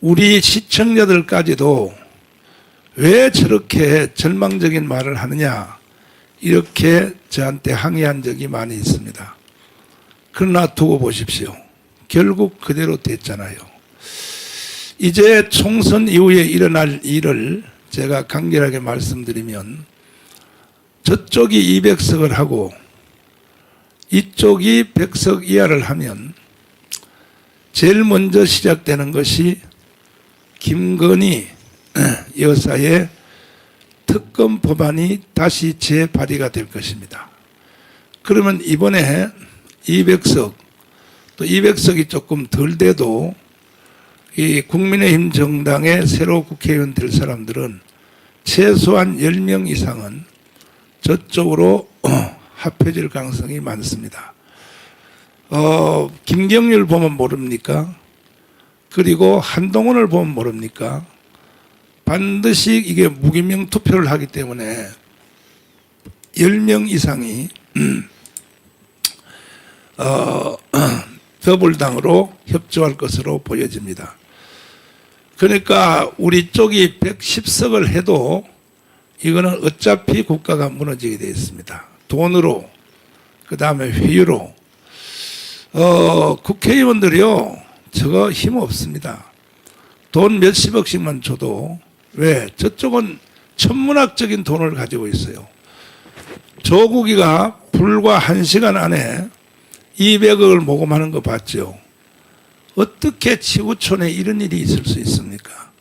우리 시청자들까지도 왜 저렇게 절망적인 말을 하느냐 이렇게 저한테 항의한 적이 많이 있습니다. 그러나 두고 보십시오. 결국 그대로 됐잖아요. 이제 총선 이후에 일어날 일을 제가 간결하게 말씀드리면 저쪽이 200석을 하고 이쪽이 100석 이하를 하면 제일 먼저 시작되는 것이 김건희 여사의 특검 법안이 다시 재발의가 될 것입니다. 그러면 이번에 200석, 또 200석이 조금 덜 돼도 이 국민의힘 정당의 새로 국회의원 될 사람들은 최소한 10명 이상은 저쪽으로 합해질 가능성이 많습니다. 김경률 보면 모릅니까? 그리고 한동훈을 보면 모릅니까? 반드시 이게 무기명 투표를 하기 때문에 10명 이상이 더불당으로 협조할 것으로 보여집니다. 그러니까 우리 쪽이 110석을 해도 이거는 어차피 국가가 무너지게 되어 있습니다. 돈으로, 그 다음에 회유로. 국회의원들이요, 저거 힘 없습니다. 돈 몇십억씩만 줘도, 왜? 저쪽은 천문학적인 돈을 가지고 있어요. 조국이가 불과 1시간 안에 200억을 모금하는 거 봤죠? 어떻게 지구촌에 이런 일이 있을 수 있습니까?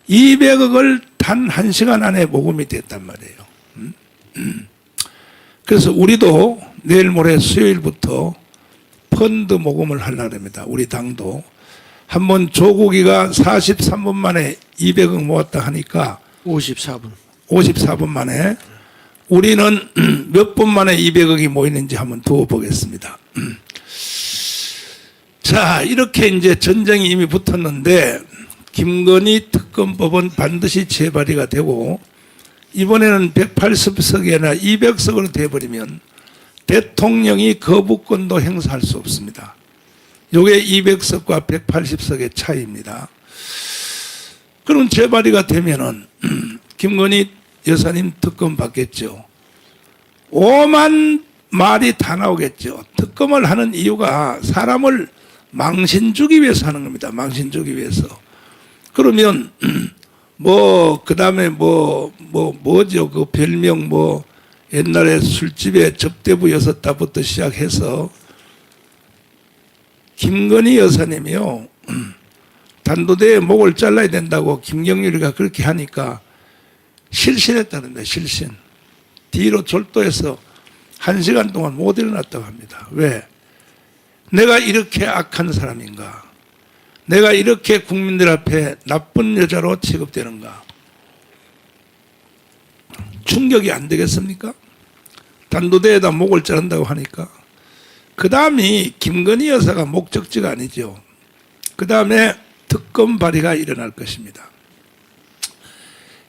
200억을 단 1시간 안에 모금이 됐단 말이에요. 그래서 우리도 내일 모레 수요일부터 펀드 모금을 하려고 합니다. 우리 당도. 한번 조국이가 43분 만에 200억 모았다 하니까 54분 만에 우리는 몇 분 만에 200억이 모이는지 한번 두어 보겠습니다. 자, 이렇게 이제 전쟁이 이미 붙었는데 김건희 특검법은 반드시 재발의가 되고 이번에는 180석이 아니라 200석으로 돼버리면 대통령이 거부권도 행사할 수 없습니다. 요게 200석과 180석의 차이입니다. 그럼 재발의가 되면은 김건희 여사님 특검 받겠죠. 오만 말이 다 나오겠죠. 특검을 하는 이유가 사람을 망신 주기 위해서 하는 겁니다. 망신 주기 위해서. 그러면 그 다음에 뭐죠? 그 별명 옛날에 술집에 접대부 여섰다부터 시작해서 김건희 여사님이요. 단도대에 목을 잘라야 된다고 김경률이가 그렇게 하니까 실신했다는데, 실신. 뒤로 졸도해서 1시간 동안 못 일어났다고 합니다. 왜? 내가 이렇게 악한 사람인가? 내가 이렇게 국민들 앞에 나쁜 여자로 취급되는가? 충격이 안 되겠습니까? 단도대에다 목을 자른다고 하니까. 그 다음이 김건희 여사가 목적지가 아니죠. 그 다음에 특검 발의가 일어날 것입니다.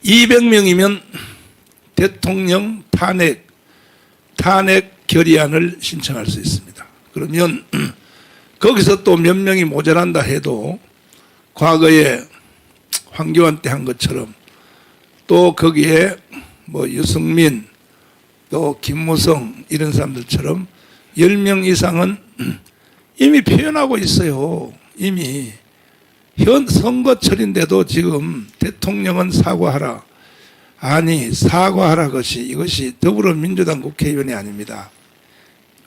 200명이면 대통령 탄핵 결의안을 신청할 수 있습니다. 그러면 거기서 또 몇 명이 모자란다 해도 과거에 황교안 때 한 것처럼 또 거기에 유승민 또 김무성 이런 사람들처럼 10명 이상은 이미 표현하고 있어요. 이미 현 선거철인데도 지금 대통령은 사과하라. 아니, 사과하라 이것이 더불어민주당 국회의원이 아닙니다.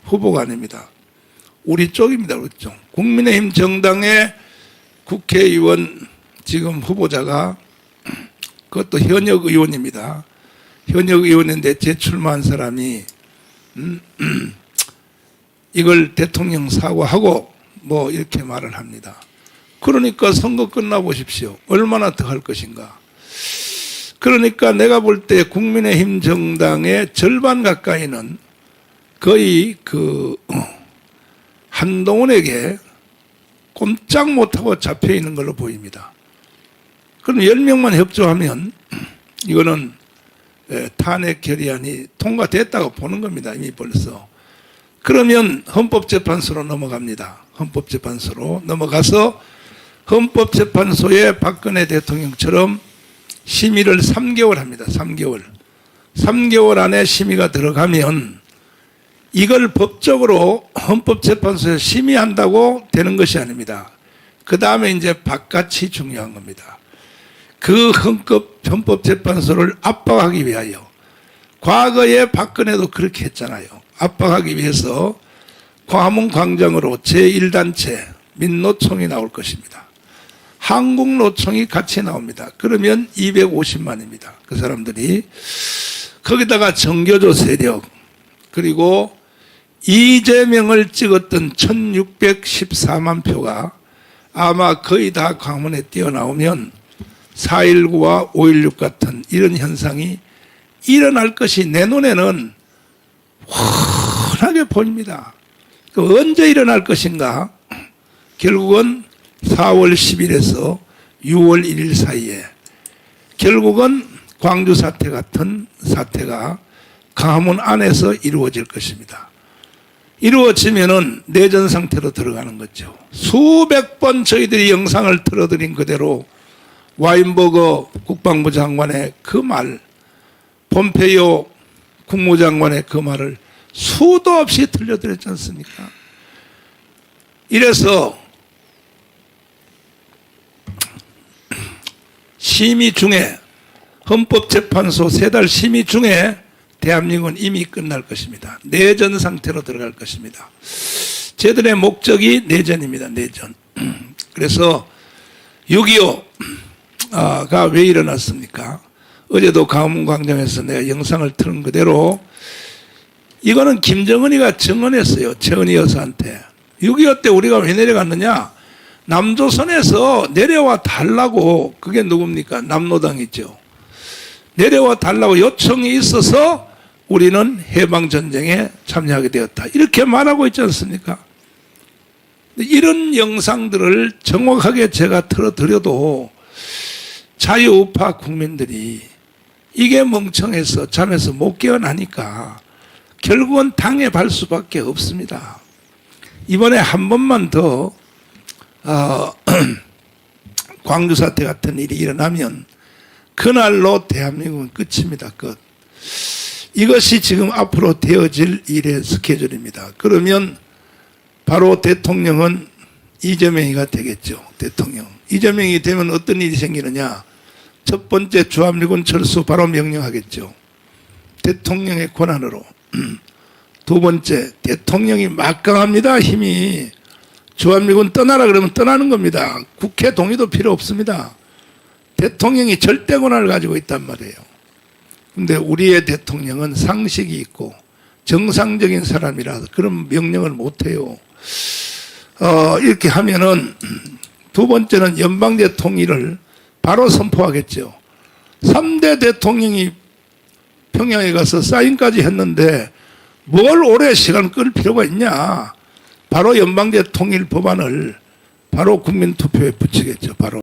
후보가 아닙니다. 우리 쪽입니다. 우리 쪽. 국민의힘 정당의 국회의원 지금 후보자가 그것도 현역 의원입니다. 현역 의원인데 재출마한 사람이 이걸 대통령 사과하고 이렇게 말을 합니다. 그러니까 선거 끝나보십시오. 얼마나 더 할 것인가. 그러니까 내가 볼 때 국민의힘 정당의 절반 가까이는 거의 한동훈에게 꼼짝 못하고 잡혀 있는 걸로 보입니다. 그럼 10명만 협조하면 이거는 탄핵 결의안이 통과됐다고 보는 겁니다. 이미 벌써. 그러면 헌법재판소로 넘어갑니다. 헌법재판소로 넘어가서 헌법재판소에 박근혜 대통령처럼 심의를 3개월 합니다. 3개월. 3개월 안에 심의가 들어가면 이걸 법적으로 헌법재판소에 심의한다고 되는 것이 아닙니다. 그 다음에 이제 바깥이 중요한 겁니다. 그 헌법재판소를 압박하기 위하여, 과거에 박근혜도 그렇게 했잖아요. 압박하기 위해서 광화문광장으로 제1단체 민노총이 나올 것입니다. 한국노총이 같이 나옵니다. 그러면 250만입니다. 그 사람들이. 거기다가 정교조 세력, 그리고 이재명을 찍었던 1614만 표가 아마 거의 다 광화문에 뛰어나오면 4.19와 5.16 같은 이런 현상이 일어날 것이 내 눈에는 훤하게 보입니다. 언제 일어날 것인가? 결국은 4월 10일에서 6월 1일 사이에 결국은 광주 사태 같은 사태가 광화문 안에서 이루어질 것입니다. 이루어지면은 내전 상태로 들어가는 거죠. 수백 번 저희들이 영상을 틀어드린 그대로 와인버거 국방부 장관의 그 말, 폼페이오 국무장관의 그 말을 수도 없이 들려드렸지 않습니까? 이래서 심의 중에, 헌법재판소 3달 심의 중에 대한민국은 이미 끝날 것입니다. 내전 상태로 들어갈 것입니다. 저들의 목적이 내전입니다. 내전. 그래서 6.25가 왜 일어났습니까? 어제도 광화문광장에서 내가 영상을 틀은 그대로 이거는 김정은이가 증언했어요. 최은희 여사한테. 6.25 때 우리가 왜 내려갔느냐? 남조선에서 내려와 달라고, 그게 누굽니까? 남로당이죠. 내려와 달라고 요청이 있어서 우리는 해방전쟁에 참여하게 되었다. 이렇게 말하고 있지 않습니까? 이런 영상들을 정확하게 제가 틀어드려도 자유우파 국민들이 이게 멍청해서 잠에서 못 깨어나니까 결국은 당해갈 수밖에 없습니다. 이번에 한 번만 더 광주 사태 같은 일이 일어나면 그날로 대한민국은 끝입니다. 끝. 이것이 지금 앞으로 되어질 일의 스케줄입니다. 그러면 바로 대통령은 이재명이가 되겠죠. 대통령. 이재명이 되면 어떤 일이 생기느냐. 첫 번째 주한미군 철수 바로 명령하겠죠. 대통령의 권한으로. 두 번째, 대통령이 막강합니다. 힘이. 주한미군 떠나라 그러면 떠나는 겁니다. 국회 동의도 필요 없습니다. 대통령이 절대 권한을 가지고 있단 말이에요. 근데 우리의 대통령은 상식이 있고 정상적인 사람이라서 그런 명령을 못해요. 이렇게 하면은 두 번째는 연방제 통일을 바로 선포하겠죠. 3대 대통령이 평양에 가서 사인까지 했는데 뭘 오래 시간 끌 필요가 있냐. 바로 연방제 통일 법안을 바로 국민투표에 붙이겠죠. 바로.